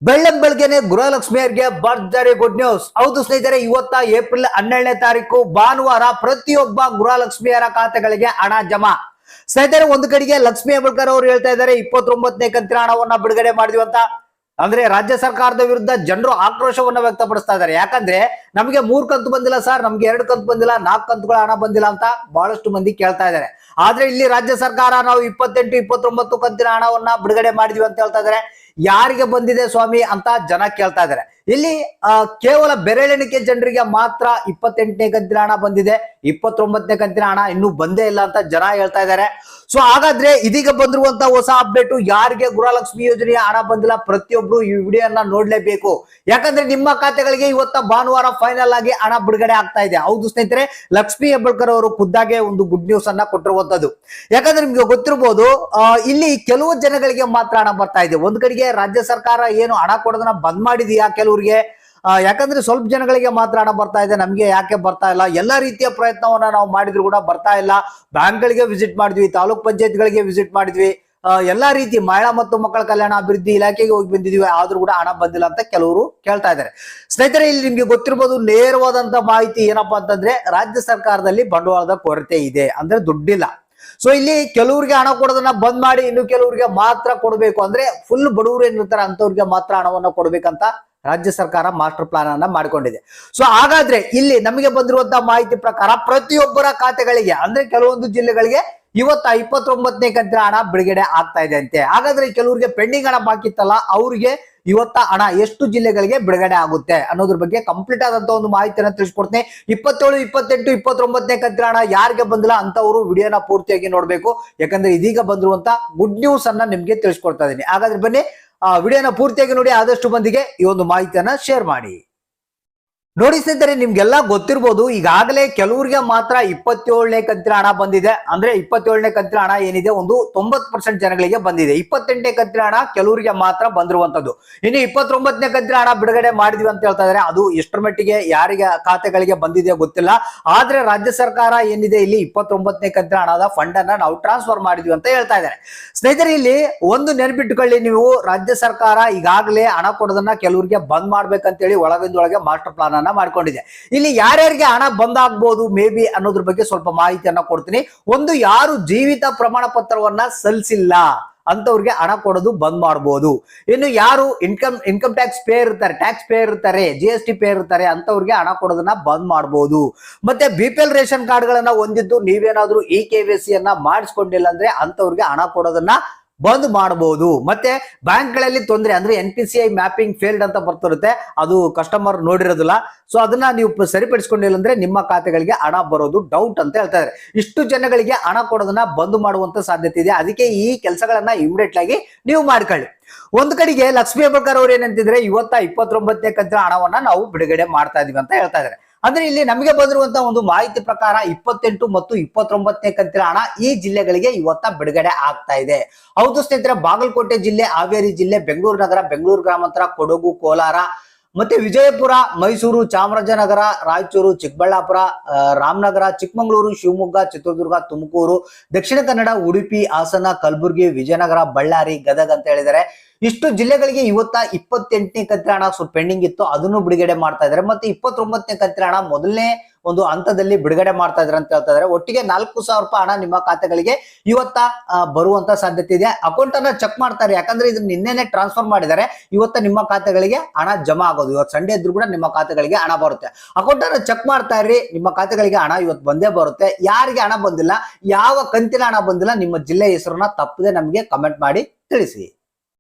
ಬೆಳಗ್ಗೆನೆ ಗೃಹಲಕ್ಷ್ಮಿಯರಿಗೆ ಭರ್ಜರಿ good news. ಹೌದು ಸ್ನೇಹಿತರೆ, ಇವತ್ತ ಏಪ್ರಿಲ್ 12ನೇ ತಾರೀಕು ಭಾನುವಾರ ಪ್ರತಿಯೊಬ್ಬ ಗೃಹಲಕ್ಷ್ಮಿಯರ ಖಾತೆಗಳಿಗೆ ಹಣ ಜಮಾ. ಸ್ನೇಹಿತರೆ, ಒಂದು ಕಡೆಗೆ ಲಕ್ಷ್ಮೀ ಹೆಬ್ಬಾಳ್ಕರ್ ಅವರು ಹೇಳ್ತಾ ಇದ್ದಾರೆ 29ನೇ ಕಂತಿನ ಹಣವನ್ನ ಬಿಡುಗಡೆ ಮಾಡಿದ್ವಿ ಅಂತ. ಅಂದ್ರೆ ರಾಜ್ಯ ಸರ್ಕಾರದ ವಿರುದ್ಧ ಜನರು ಆಕ್ರೋಶವನ್ನ ವ್ಯಕ್ತಪಡಿಸ್ತಾ ಇದ್ದಾರೆ. ಯಾಕಂದ್ರೆ ನಮಗೆ 3 ಕಂತು ಬಂದಿಲ್ಲ ಸರ್, ನಮ್ಗೆ 2 ಕಂತು ಬಂದಿಲ್ಲ, 4 ಕಂತುಗಳ ಹಣ ಬಂದಿಲ್ಲ ಅಂತ ಬಹಳಷ್ಟು ಮಂದಿ ಕೇಳ್ತಾ ಇದ್ದಾರೆ. ಆದ್ರೆ ಇಲ್ಲಿ ರಾಜ್ಯ ಸರ್ಕಾರ ನಾವು 28, 29 ಕಂತಿನ ಹಣವನ್ನ ಬಿಡುಗಡೆ ಮಾಡಿದ್ವಿ ಅಂತ ಹೇಳ್ತಾ ಇದ್ದಾರೆ. ಯಾರಿಗೆ ಬಂದಿದೆ ಸ್ವಾಮಿ ಅಂತ ಜನ ಕೇಳ್ತಾ ಇದ್ದಾರೆ. ಇಲ್ಲಿ ಕೇವಲ ಬೆರಳೆಣಿಕೆ ಜನರಿಗೆ ಮಾತ್ರ 28ನೇ ಕಂತಿನ ಹಣ ಬಂದಿದೆ, 29ನೇ ಕಂತಿನ ಹಣ ಇನ್ನೂ ಬಂದೇ ಇಲ್ಲ ಅಂತ ಜನ ಹೇಳ್ತಾ ಇದ್ದಾರೆ. ಸೊ ಹಾಗಾದ್ರೆ ಇದೀಗ ಬಂದಿರುವಂತ ಹೊಸ ಅಪ್ಡೇಟ್, ಯಾರಿಗೆ ಗೃಹಲಕ್ಷ್ಮಿ ಯೋಜನೆಯ ಹಣ ಬಂದಿಲ್ಲ ಪ್ರತಿಯೊಬ್ರು ಈ ವಿಡಿಯೋನ ನೋಡ್ಲೇಬೇಕು. ಯಾಕಂದ್ರೆ ನಿಮ್ಮ ಖಾತೆಗಳಿಗೆ ಇವತ್ತ ಭಾನುವಾರ ಫೈನಲ್ ಆಗಿ ಹಣ ಬಿಡುಗಡೆ ಆಗ್ತಾ ಇದೆ. ಹೌದು ಸ್ನೇಹಿತರೆ, ಲಕ್ಷ್ಮೀ ಹೆಬ್ಬಾಳ್ಕರ್ ಅವರು ಖುದ್ದಾಗೆ ಒಂದು ಗುಡ್ ನ್ಯೂಸ್ ಅನ್ನ ಕೊಟ್ಟಿರುವಂತದ್ದು. ಯಾಕಂದ್ರೆ ನಿಮ್ಗೆ ಗೊತ್ತಿರಬಹುದು, ಇಲ್ಲಿ ಕೆಲವು ಜನಗಳಿಗೆ ಮಾತ್ರ ಹಣ ಬರ್ತಾ ಇದೆ. ಒಂದ್ ಕಡೆಗೆ ರಾಜ್ಯ ಸರ್ಕಾರ ಏನು ಹಣ ಕೊಡೋದನ್ನ ಬಂದ್ ಮಾಡಿದೀಯಾ ಕೆಲವರಿಗೆ, ಯಾಕಂದ್ರೆ ಸ್ವಲ್ಪ ಜನಗಳಿಗೆ ಮಾತ್ರ ಹಣ ಬರ್ತಾ ಇದೆ, ನಮ್ಗೆ ಯಾಕೆ ಬರ್ತಾ ಇಲ್ಲ? ಎಲ್ಲಾ ರೀತಿಯ ಪ್ರಯತ್ನವನ್ನ ನಾವು ಮಾಡಿದ್ರು ಕೂಡ ಬರ್ತಾ ಇಲ್ಲ. ಬ್ಯಾಂಕ್ಗಳಿಗೆ ವಿಸಿಟ್ ಮಾಡಿದ್ವಿ, ತಾಲೂಕ್ ಪಂಚಾಯತ್ಗಳಿಗೆ ವಿಸಿಟ್ ಮಾಡಿದ್ವಿ, ಎಲ್ಲಾ ರೀತಿ ಮಹಿಳಾ ಮತ್ತು ಮಕ್ಕಳ ಕಲ್ಯಾಣ ಅಭಿವೃದ್ಧಿ ಇಲಾಖೆಗೆ ಹೋಗಿ ಬಂದಿದ್ವಿ, ಆದ್ರೂ ಕೂಡ ಹಣ ಬಂದಿಲ್ಲ ಅಂತ ಕೆಲವರು ಕೇಳ್ತಾ ಇದ್ದಾರೆ. ಸ್ನೇಹಿತರೆ, ಇಲ್ಲಿ ನಿಮ್ಗೆ ಗೊತ್ತಿರಬಹುದು ನೇರವಾದಂತ ಮಾಹಿತಿ ಏನಪ್ಪಾ ಅಂತಂದ್ರೆ, ರಾಜ್ಯ ಸರ್ಕಾರದಲ್ಲಿ ಬಂಡವಾಳದ ಕೊರತೆ ಇದೆ, ಅಂದ್ರೆ ದುಡ್ಡಿಲ್ಲ. ಸೊ ಇಲ್ಲಿ ಕೆಲವರಿಗೆ ಹಣ ಕೊಡೋದನ್ನ ಬಂದ್ ಮಾಡಿ ಇನ್ನು ಕೆಲವರಿಗೆ ಮಾತ್ರ ಕೊಡಬೇಕು, ಅಂದ್ರೆ ಫುಲ್ ಬಡವರು ಏನಿರ್ತಾರೆ ಅಂತವ್ರಿಗೆ ಮಾತ್ರ ಹಣವನ್ನ ಕೊಡ್ಬೇಕಂತ ರಾಜ್ಯ ಸರ್ಕಾರ ಮಾಸ್ಟರ್ ಪ್ಲಾನ್ ಅನ್ನ ಮಾಡಿಕೊಂಡಿದೆ. ಸೊ ಹಾಗಾದ್ರೆ ಇಲ್ಲಿ ನಮಗೆ ಬಂದಿರುವಂತಹ ಮಾಹಿತಿ ಪ್ರಕಾರ ಪ್ರತಿಯೊಬ್ಬರ ಖಾತೆಗಳಿಗೆ, ಅಂದ್ರೆ ಕೆಲವೊಂದು ಜಿಲ್ಲೆಗಳಿಗೆ ಇವತ್ತ 29ನೇ ಕಂತಿನ ಹಣ ಬಿಡುಗಡೆ ಆಗ್ತಾ ಇದೆ ಅಂತೆ. ಹಾಗಾದ್ರೆ ಕೆಲವರಿಗೆ ಪೆಂಡಿಂಗ್ ಹಣ ಬಾಕಿ ಇತ್ತಲ್ಲ, ಅವ್ರಿಗೆ ಇವತ್ತ ಹಣ ಎಷ್ಟು ಜಿಲ್ಲೆಗಳಿಗೆ ಬಿಡುಗಡೆ ಆಗುತ್ತೆ ಅನ್ನೋದ್ರ ಬಗ್ಗೆ ಕಂಪ್ಲೀಟ್ ಆದಂತ ಒಂದು ಮಾಹಿತಿಯನ್ನ ತಿಳಿಸ್ಕೊಡ್ತೀನಿ. 27, 28, 29ನೇ ಕಂತಿನ ಹಣ ಯಾರಿಗೆ ಬಂದಿಲ್ಲ ಅಂತವರು ವಿಡಿಯೋನ ಪೂರ್ತಿಯಾಗಿ ನೋಡ್ಬೇಕು. ಯಾಕಂದ್ರೆ ಇದೀಗ ಬಂದಿರುವಂತ ಗುಡ್ ನ್ಯೂಸ್ ಅನ್ನ ನಿಮ್ಗೆ ತಿಳಿಸ್ಕೊಡ್ತಾ ಇದೀನಿ. ಹಾಗಾದ್ರೆ ಬನ್ನಿ ವಿಡಿಯೋನ ಪೂರ್ತಿಯಾಗಿ ನೋಡಿ, ಆದಷ್ಟು ಮಂದಿಗೆ ಈ ಒಂದು ಮಾಹಿತಿಯನ್ನ ಶೇರ್ ಮಾಡಿ. ನೋಡಿ ಸ್ನೇಹಿತರೆ, ನಿಮ್ಗೆಲ್ಲ ಗೊತ್ತಿರ್ಬೋದು, ಈಗಾಗಲೇ ಕೆಲವರಿಗೆ ಮಾತ್ರ 27ನೇ ಕಂತಿನ ಹಣ ಬಂದಿದೆ. ಅಂದ್ರೆ 27ನೇ ಕಂತಿನ ಹಣ ಏನಿದೆ ಒಂದು 90% ಜನಗಳಿಗೆ ಬಂದಿದೆ. 28ನೇ ಕಂತಿನ ಹಣ ಕೆಲವರಿಗೆ ಮಾತ್ರ ಬಂದಿರುವಂತದ್ದು. ಇನ್ನು 29ನೇ ಕಂತಿನ ಹಣ ಬಿಡುಗಡೆ ಮಾಡಿದ್ವಿ ಅಂತ ಹೇಳ್ತಾ ಇದಾರೆ. ಅದು ಎಷ್ಟರ ಮಟ್ಟಿಗೆ ಯಾರಿಗೆ ಖಾತೆಗಳಿಗೆ ಬಂದಿದೆಯೋ ಗೊತ್ತಿಲ್ಲ. ಆದ್ರೆ ರಾಜ್ಯ ಸರ್ಕಾರ ಏನಿದೆ ಇಲ್ಲಿ 29ನೇ ಕಂತಿನ ಹಣದ ಫಂಡ್ ಅನ್ನ ನಾವು ಟ್ರಾನ್ಸ್ಫರ್ ಮಾಡಿದ್ವಿ ಅಂತ ಹೇಳ್ತಾ ಇದ್ದಾರೆ. ಸ್ನೇಹಿತರೆ, ಇಲ್ಲಿ ಒಂದು ನೆನಪಿಟ್ಟುಕೊಳ್ಳಿ, ನೀವು ರಾಜ್ಯ ಸರ್ಕಾರ ಈಗಾಗಲೇ ಹಣ ಕೊಡೋದನ್ನ ಕೆಲವರಿಗೆ ಬಂದ್ ಮಾಡ್ಬೇಕಂತೇಳಿ ಒಳಗಿಂದೊಳಗೆ ಮಾಸ್ಟರ್ ಪ್ಲಾನ್ ಮಾಡ್ಕೊಂಡಿದೆ. ಇಲ್ಲಿ ಯಾರ್ಯಾರಿಗೆ ಹಣ ಬಂದಾಗಬಹುದು ಮೇ ಬಿ ಅನ್ನೋದ್ರ ಬಗ್ಗೆ ಸ್ವಲ್ಪ ಮಾಹಿತಿಯನ್ನ ಕೊಡ್ತೀನಿ. ಒಂದು, ಯಾರು ಜೀವಿತ ಪ್ರಮಾಣ ಪತ್ರವನ್ನ ಸಲ್ಲಿಸಿಲ್ಲ ಅಂತವ್ರಿಗೆ ಹಣ ಕೊಡೋದು ಬಂದ್ ಮಾಡಬಹುದು. ಇನ್ನು ಯಾರು ಇನ್ಕಮ್ ಟ್ಯಾಕ್ಸ್ ಪೇ ಇರ್ತಾರೆ, ಟ್ಯಾಕ್ಸ್ ಪೇ ಇರ್ತಾರೆ, GST ಪೇ ಇರ್ತಾರೆ ಅಂತವ್ರಿಗೆ ಹಣ ಕೊಡೋದನ್ನ ಬಂದ್ ಮಾಡಬಹುದು. ಮತ್ತೆ BPL ರೇಷನ್ ಕಾರ್ಡ್ ಗಳನ್ನ ಹೊಂದಿದ್ದು ನೀವೇನಾದ್ರೂ KYC ಅನ್ನ ಮಾಡಿಸ್ಕೊಂಡಿಲ್ಲ ಅಂದ್ರೆ ಅಂತವ್ರಿಗೆ ಹಣ ಕೊಡೋದನ್ನ ಬಂದ್ ಮಾಡಬಹುದು. ಮತ್ತೆ ಬ್ಯಾಂಕ್ ಗಳಲ್ಲಿ ತೊಂದರೆ, ಅಂದ್ರೆ NPCI ಮ್ಯಾಪಿಂಗ್ ಫೇಲ್ಡ್ ಅಂತ ಬರ್ತಿರುತ್ತೆ, ಅದು ಕಸ್ಟಮರ್ ನೋಡಿರೋದಿಲ್ಲ. ಸೊ ಅದನ್ನ ನೀವು ಸರಿಪಡಿಸ್ಕೊಂಡಿಲ್ಲ ಅಂದ್ರೆ ನಿಮ್ಮ ಖಾತೆಗಳಿಗೆ ಹಣ ಬರೋದು ಡೌಟ್ ಅಂತ ಹೇಳ್ತಾ ಇದ್ದಾರೆ. ಇಷ್ಟು ಜನಗಳಿಗೆ ಹಣ ಕೊಡೋದನ್ನ ಬಂದ್ ಮಾಡುವಂತ ಸಾಧ್ಯತೆ ಇದೆ. ಅದಕ್ಕೆ ಈ ಕೆಲಸಗಳನ್ನ ಇಮಿಡಿಯೇಟ್ ಆಗಿ ನೀವು ಮಾಡ್ಕೊಳ್ಳಿ. ಒಂದ್ ಕಡೆಗೆ ಲಕ್ಷ್ಮೀ ಹೆಬ್ಬಾಳ್ಕರ್ ಅವ್ರು ಏನಂತಿದ್ರೆ, ಇವತ್ತ 29ನೇ ಕಂತಿನ ಹಣವನ್ನ ನಾವು ಬಿಡುಗಡೆ ಮಾಡ್ತಾ ಇದೀವಿ ಅಂತ ಹೇಳ್ತಾ ಇದ್ದಾರೆ. ಅಂದ್ರೆ ಇಲ್ಲಿ ನಮಗೆ ಬಂದಿರುವಂತಹ ಒಂದು ಮಾಹಿತಿ ಪ್ರಕಾರ 28 ಮತ್ತು 29ನೇ ಕಂತಿನ ಹಣ ಈ ಜಿಲ್ಲೆಗಳಿಗೆ ಇವತ್ತ ಬಿಡುಗಡೆ ಆಗ್ತಾ ಇದೆ. ಹೌದು ಸ್ನೇಹಿತರೆ, ಬಾಗಲಕೋಟೆ ಜಿಲ್ಲೆ, ಹಾವೇರಿ ಜಿಲ್ಲೆ, ಬೆಂಗಳೂರು ನಗರ, ಬೆಂಗಳೂರು ಗ್ರಾಮಾಂತರ, ಕೊಡಗು, ಕೋಲಾರ, ಮತ್ತೆ ವಿಜಯಪುರ, ಮೈಸೂರು, ಚಾಮರಾಜನಗರ, ರಾಯಚೂರು, ಚಿಕ್ಕಬಳ್ಳಾಪುರ, ರಾಮನಗರ, ಚಿಕ್ಕಮಗಳೂರು, ಶಿವಮೊಗ್ಗ, ಚಿತ್ರದುರ್ಗ, ತುಮಕೂರು, ದಕ್ಷಿಣ ಕನ್ನಡ, ಉಡುಪಿ, ಹಾಸನ, ಕಲಬುರಗಿ, ವಿಜಯನಗರ, ಬಳ್ಳಾರಿ, ಗದಗ ಅಂತ ಹೇಳಿದರೆ ಇಷ್ಟು ಜಿಲ್ಲೆಗಳಿಗೆ ಇವತ್ತ 28ನೇ ಕಂತಿನ ಹಣ ಸ್ವಲ್ಪ ಪೆಂಡಿಂಗ್ ಇತ್ತು, ಅದನ್ನು ಬಿಡುಗಡೆ ಮಾಡ್ತಾ ಇದ್ದಾರೆ. ಮತ್ತೆ 29ನೇ ಕಂತಿನ ಹಣ ಮೊದಲನೇ ಒಂದು ಹಂತದಲ್ಲಿ ಬಿಡುಗಡೆ ಮಾಡ್ತಾ ಇದ್ದಾರೆ ಅಂತ ಹೇಳ್ತಾ ಇದ್ದಾರೆ. ಒಟ್ಟಿಗೆ 4,000 ರೂಪಾಯಿ ಹಣ ನಿಮ್ಮ ಖಾತೆಗಳಿಗೆ ಇವತ್ತ ಬರುವಂತ ಸಾಧ್ಯತೆ ಇದೆ. ಅಕೌಂಟ್ ಅನ್ನ ಚೆಕ್ ಮಾಡ್ತಾರೆ, ಯಾಕಂದ್ರೆ ಇದನ್ನ ನಿನ್ನೆನೆ ಟ್ರಾನ್ಸ್ಫರ್ ಮಾಡಿದ್ದಾರೆ. ಇವತ್ತ ನಿಮ್ಮ ಖಾತೆಗಳಿಗೆ ಹಣ ಜಮಾ ಆಗೋದು, ಇವತ್ತು ಸಂಡೇ ಇದ್ರು ಕೂಡ ನಿಮ್ಮ ಖಾತೆಗಳಿಗೆ ಹಣ ಬರುತ್ತೆ. ಅಕೌಂಟ್ ಅನ್ನ ಚೆಕ್ ಮಾಡ್ತಾ ಇರ್ರಿ, ನಿಮ್ಮ ಖಾತೆಗಳಿಗೆ ಹಣ ಇವತ್ತು ಬಂದೇ ಬರುತ್ತೆ. ಯಾರಿಗೆ ಹಣ ಬಂದಿಲ್ಲ, ಯಾವ ಕಂತಿನ ಹಣ ಬಂದಿಲ್ಲ, ನಿಮ್ಮ ಜಿಲ್ಲೆ ಹೆಸರನ್ನ ತಪ್ಪದೆ ನಮಗೆ ಕಮೆಂಟ್ ಮಾಡಿ ತಿಳಿಸಿ.